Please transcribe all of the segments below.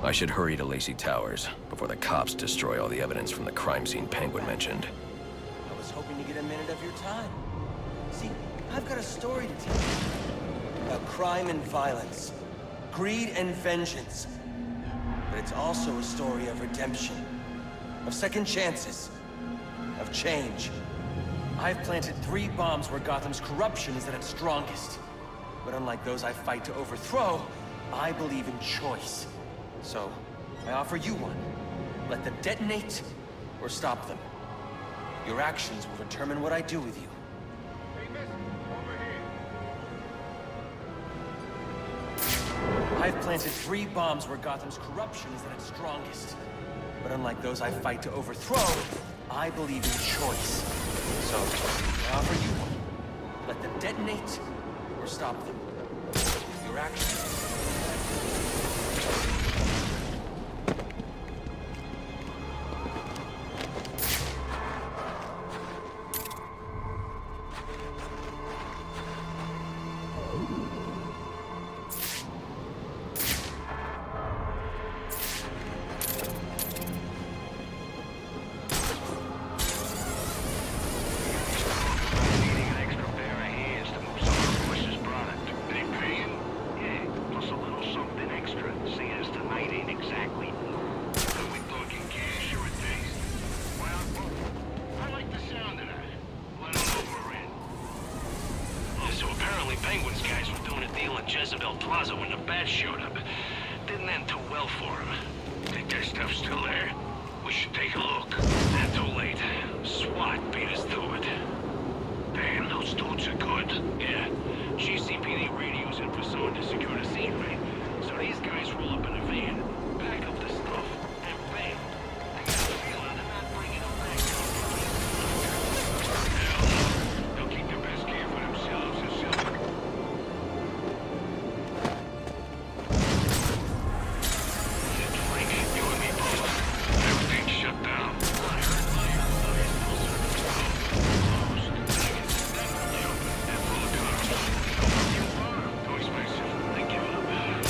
I should hurry to Lacey Towers before the cops destroy all the evidence from the crime scene Penguin mentioned. I was hoping to get a minute of your time. See, I've got a story to tell you. About crime and violence. Greed and vengeance. But it's also a story of redemption. Of second chances. Of change. I've planted 3 bombs where Gotham's corruption is at its strongest. But unlike those I fight to overthrow, I believe in choice. So, I offer you one. Let them detonate, or stop them. Your actions will determine what I do with you. I've planted 3 bombs where Gotham's corruption is at its strongest. But unlike those I fight to overthrow, I believe in choice. So, I offer you one. Let them detonate, or stop them. Your actions. Penguin's guys were doing a deal in Jezebel Plaza when the Bat showed up. Didn't end too well for him. Think their stuff's still there? We should take a look. Not too late. SWAT beat us to it. Damn, those dudes are good. Yeah. GCPD radios in for someone to secure the scene, right? So these guys roll up in a van, pack up the stuff, and bam. I got a feeling they're not bringing them back. Hell no. They'll keep the Batcave for themselves and sell. You and me both. Everything's shut down. I heard my no service closed. Definitely open and full of cars. Too expensive. They give it up.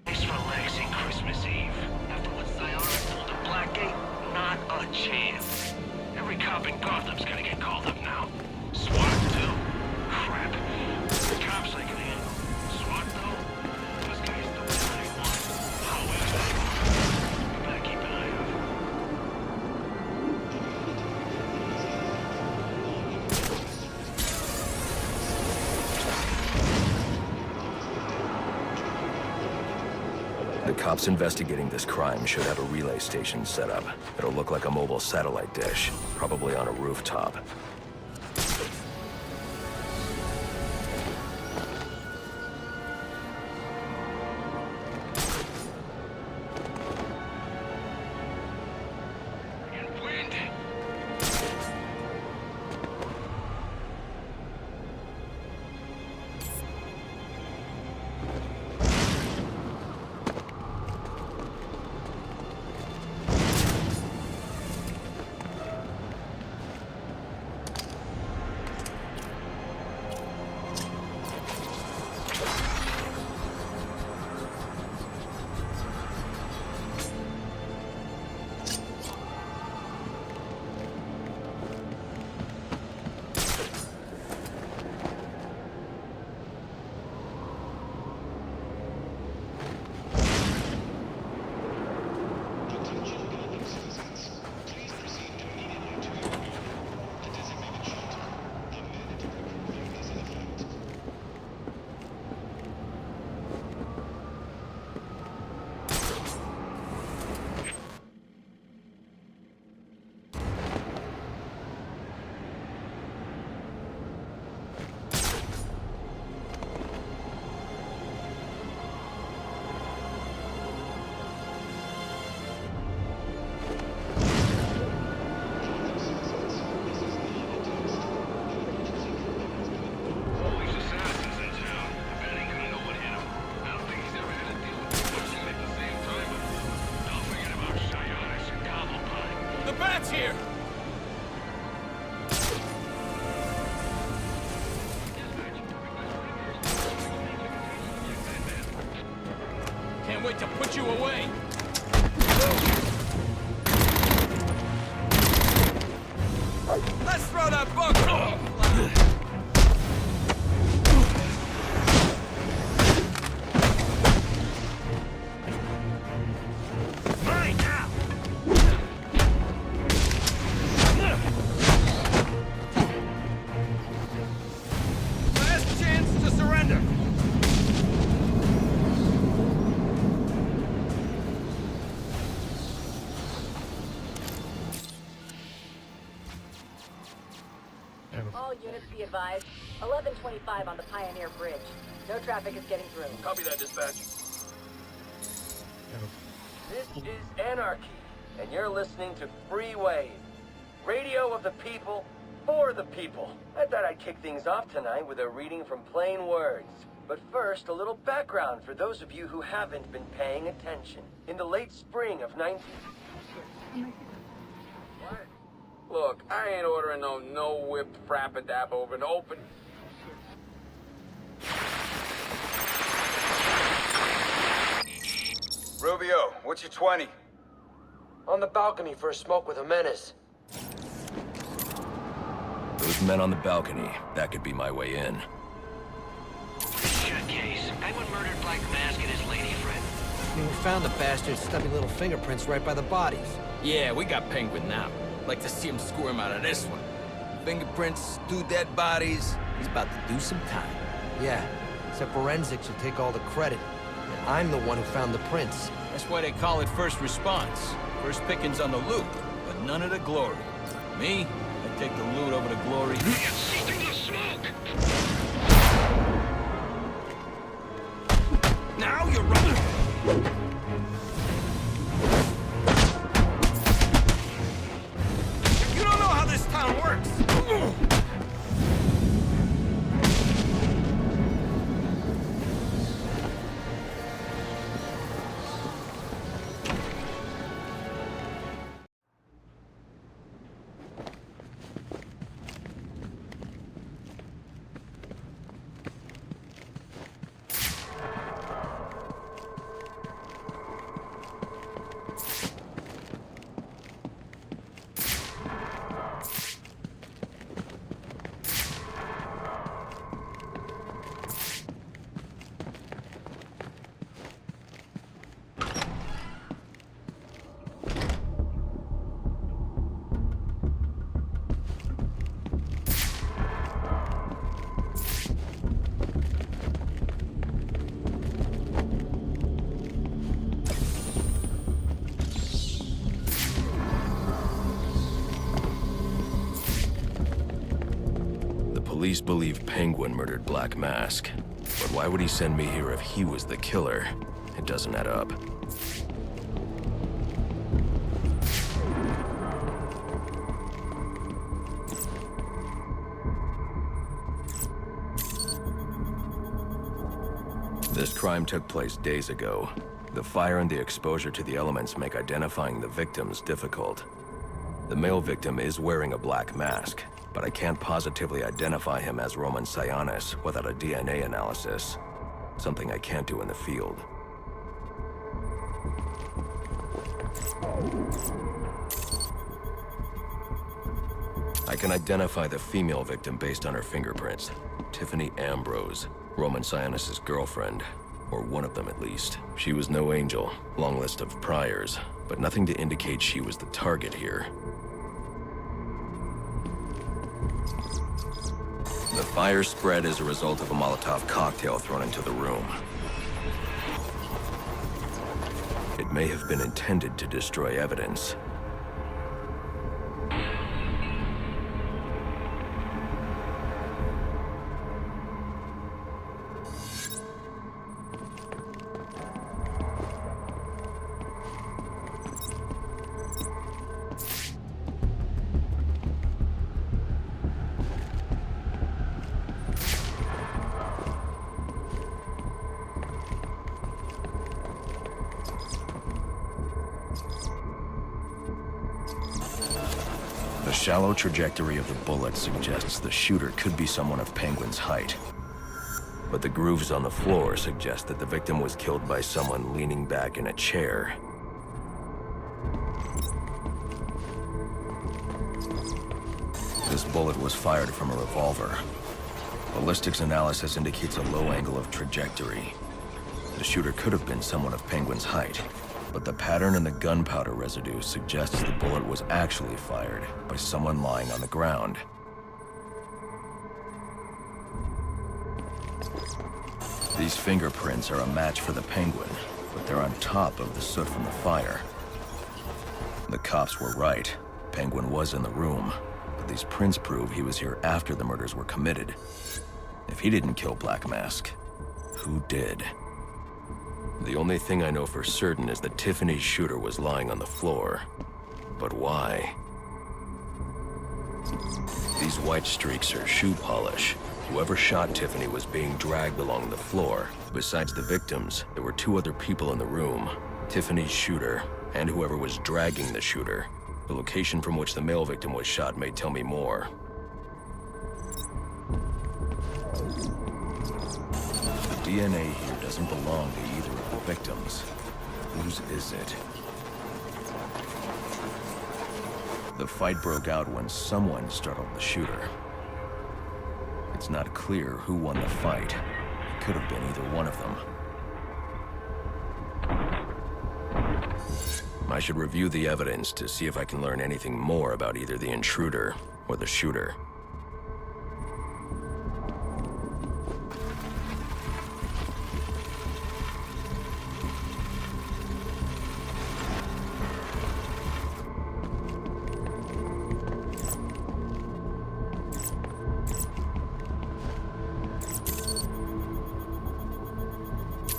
Nice relaxing Christmas Eve. After what Sayara told at Blackgate, not a chance. Every cop in Gotham's gonna get called up now. SWAT, too. Crap. The cops I can handle. SWAT, though? Those guys don't know what they want. However, we better keep an eye out. The cops investigating this crime should have a relay station set up. It'll look like a mobile satellite dish, probably on a rooftop. Wind. Wait to put you away. Let's throw that book! Mine now! Last chance to surrender! All units be advised. 1125 on the Pioneer Bridge. No traffic is getting through. Copy that, dispatch. This is Anarchy, and you're listening to Free Wave. Radio of the people, for the people. I thought I'd kick things off tonight with a reading from Plain Words. But first, a little background for those of you who haven't been paying attention. In the late spring of 19... What? Look, I ain't ordering no whipped frappadap over the open. Rubio, what's your 20? On the balcony for a smoke with Jimenez. Those men on the balcony, that could be my way in. Shut case. Penguin murdered Black Mask and his lady friend. I mean, we found the bastard's stubby little fingerprints right by the bodies. Yeah, we got Penguin now. Like to see him squirm out of this one. Fingerprints, 2 dead bodies. He's about to do some time. Yeah, except forensics should take all the credit. And I'm the one who found the prints. That's why they call it first response. First pickings on the loot, but none of the glory. Me, I take the loot over the glory. See through the smoke! Now you're running! You don't know how this town works! police believe Penguin murdered Black Mask. But why would he send me here if he was the killer? It doesn't add up. This crime took place days ago. The fire and the exposure to the elements make identifying the victims difficult. The male victim is wearing a black mask, but I can't positively identify him as Roman Sionis without a DNA analysis. Something I can't do in the field. I can identify the female victim based on her fingerprints. Tiffany Ambrose, Roman Sionis' girlfriend, or one of them at least. She was no angel, long list of priors, but nothing to indicate she was the target here. The fire spread as a result of a Molotov cocktail thrown into the room. It may have been intended to destroy evidence. The shallow trajectory of the bullet suggests the shooter could be someone of Penguin's height. But the grooves on the floor suggest that the victim was killed by someone leaning back in a chair. This bullet was fired from a revolver. Ballistics analysis indicates a low angle of trajectory. The shooter could have been someone of Penguin's height. But the pattern in the gunpowder residue suggests the bullet was actually fired by someone lying on the ground. These fingerprints are a match for the Penguin, but they're on top of the soot from the fire. The cops were right. Penguin was in the room, but these prints prove he was here after the murders were committed. If he didn't kill Black Mask, who did? The only thing I know for certain is that Tiffany's shooter was lying on the floor. But why? These white streaks are shoe polish. Whoever shot Tiffany was being dragged along the floor. Besides the victims, there were two other people in the room. Tiffany's shooter, and whoever was dragging the shooter. The location from which the male victim was shot may tell me more. The DNA here doesn't belong to either of the victims. Whose is it? The fight broke out when someone startled the shooter. It's not clear who won the fight. It could have been either one of them. I should review the evidence to see if I can learn anything more about either the intruder or the shooter.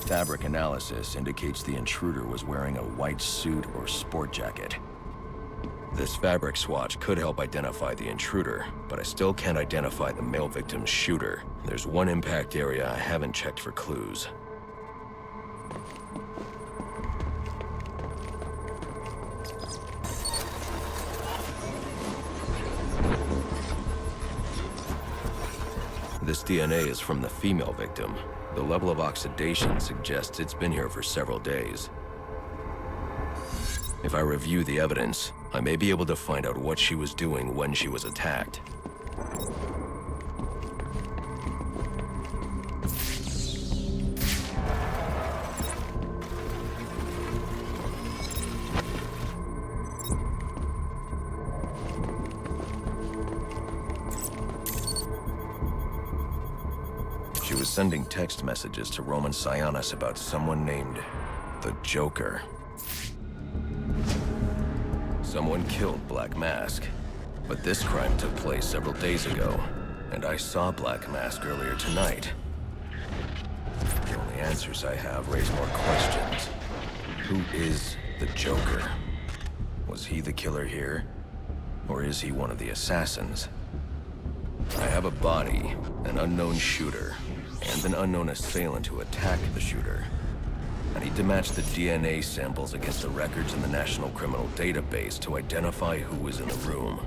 Fabric analysis indicates the intruder was wearing a white suit or sport jacket. This fabric swatch could help identify the intruder, but I still can't identify the male victim's shooter. There's one impact area I haven't checked for clues. This DNA is from the female victim. The level of oxidation suggests it's been here for several days. If I review the evidence, I may be able to find out what she was doing when she was attacked. She was sending text messages to Roman Sionis about someone named the Joker. Someone killed Black Mask, but this crime took place several days ago. And I saw Black Mask earlier tonight. The only answers I have raise more questions. Who is the Joker? Was he the killer here? Or is he one of the assassins? I have a body, an unknown shooter, and an unknown assailant who attacked the shooter. I need to match the DNA samples against the records in the National Criminal Database to identify who was in the room.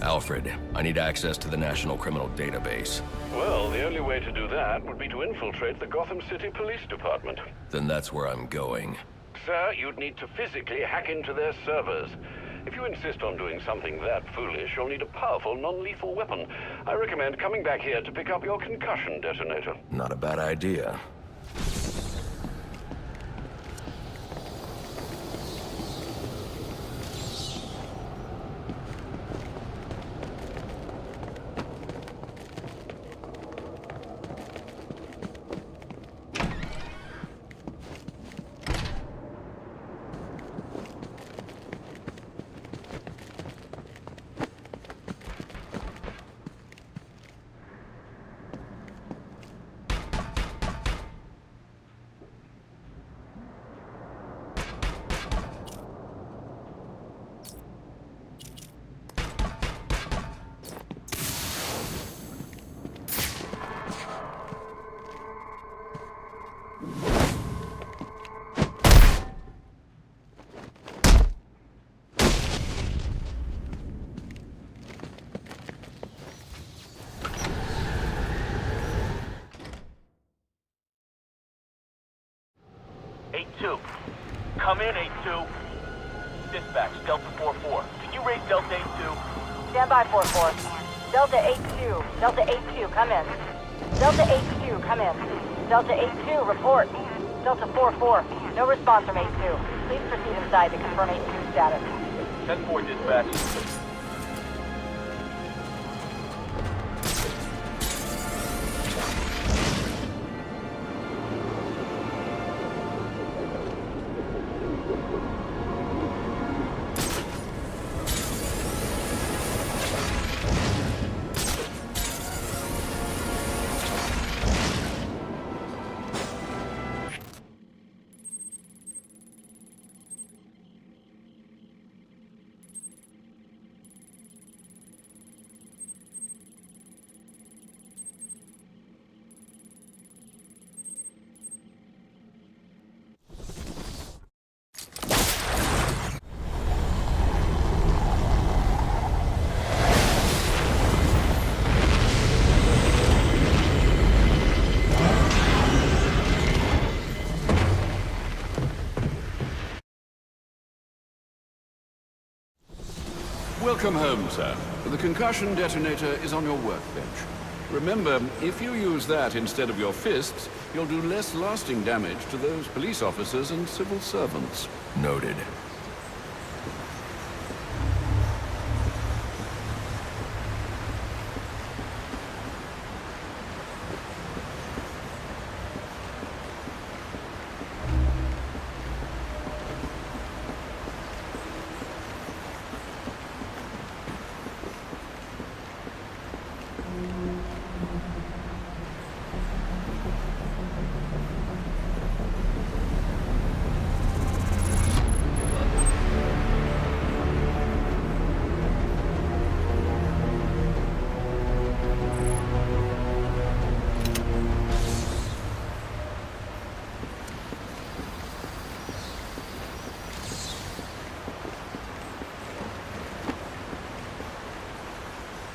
Alfred, I need access to the National Criminal Database. Well, the only way to do that would be to infiltrate the Gotham City Police Department. Then that's where I'm going. Sir, you'd need to physically hack into their servers. If you insist on doing something that foolish, you'll need a powerful, non-lethal weapon. I recommend coming back here to pick up your concussion detonator. Not a bad idea. Come in, 8-2. Dispatch, Delta 4-4. Can you raise Delta 8-2? Stand by, 4-4. Delta 8-2. Delta 8-2, come in. Delta 8-2, come in. Delta 8-2, report. Delta 4-4. No response from 8-2. Please proceed inside to confirm 8-2 status. 10-4, dispatch. Welcome home, sir. The concussion detonator is on your workbench. Remember, if you use that instead of your fists, you'll do less lasting damage to those police officers and civil servants. Noted.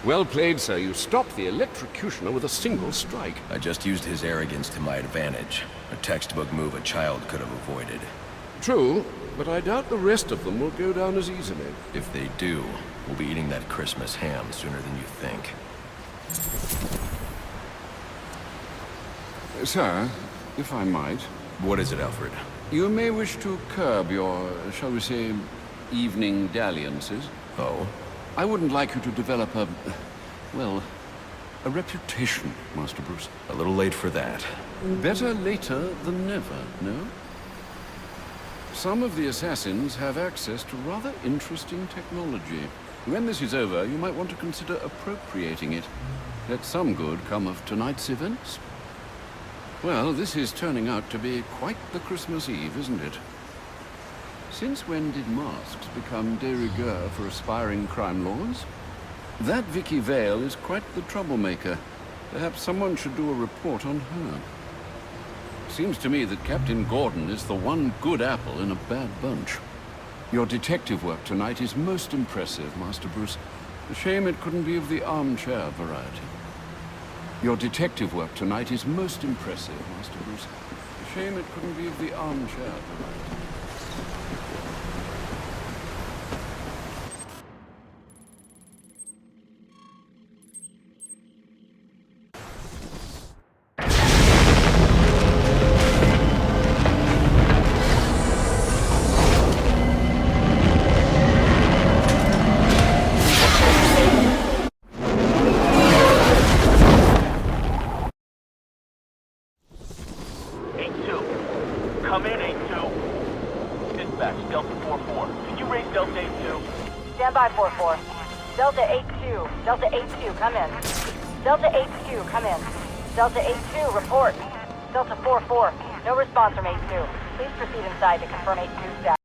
Well played, sir. You stopped the electrocutioner with a single strike. I just used his arrogance to my advantage. A textbook move a child could have avoided. True, but I doubt the rest of them will go down as easily. If they do, we'll be eating that Christmas ham sooner than you think. Sir, if I might... What is it, Alfred? You may wish to curb your, shall we say, evening dalliances. Oh? I wouldn't like you to develop a, well, a reputation, Master Bruce. A little late for that. Better later than never, no? Some of the assassins have access to rather interesting technology. When this is over, you might want to consider appropriating it. Let some good come of tonight's events. Well, this is turning out to be quite the Christmas Eve, isn't it? Since when did masks become de rigueur for aspiring crime lords? That Vicky Vale is quite the troublemaker. Perhaps someone should do a report on her. Seems to me that Captain Gordon is the one good apple in a bad bunch. Your detective work tonight is most impressive, Master Bruce. A shame it couldn't be of the armchair variety. Your detective work tonight is most impressive, Master Bruce. A shame it couldn't be of the armchair variety. Come in, 8-2. Dispatch, Delta 4-4. Can you raise Delta 8-2? Stand by, 4-4. Delta 8-2. Delta 8-2, come in. Delta 8-2, come in. Delta 8-2, report. Delta 4-4. No response from 8-2. Please proceed inside to confirm 8-2 status.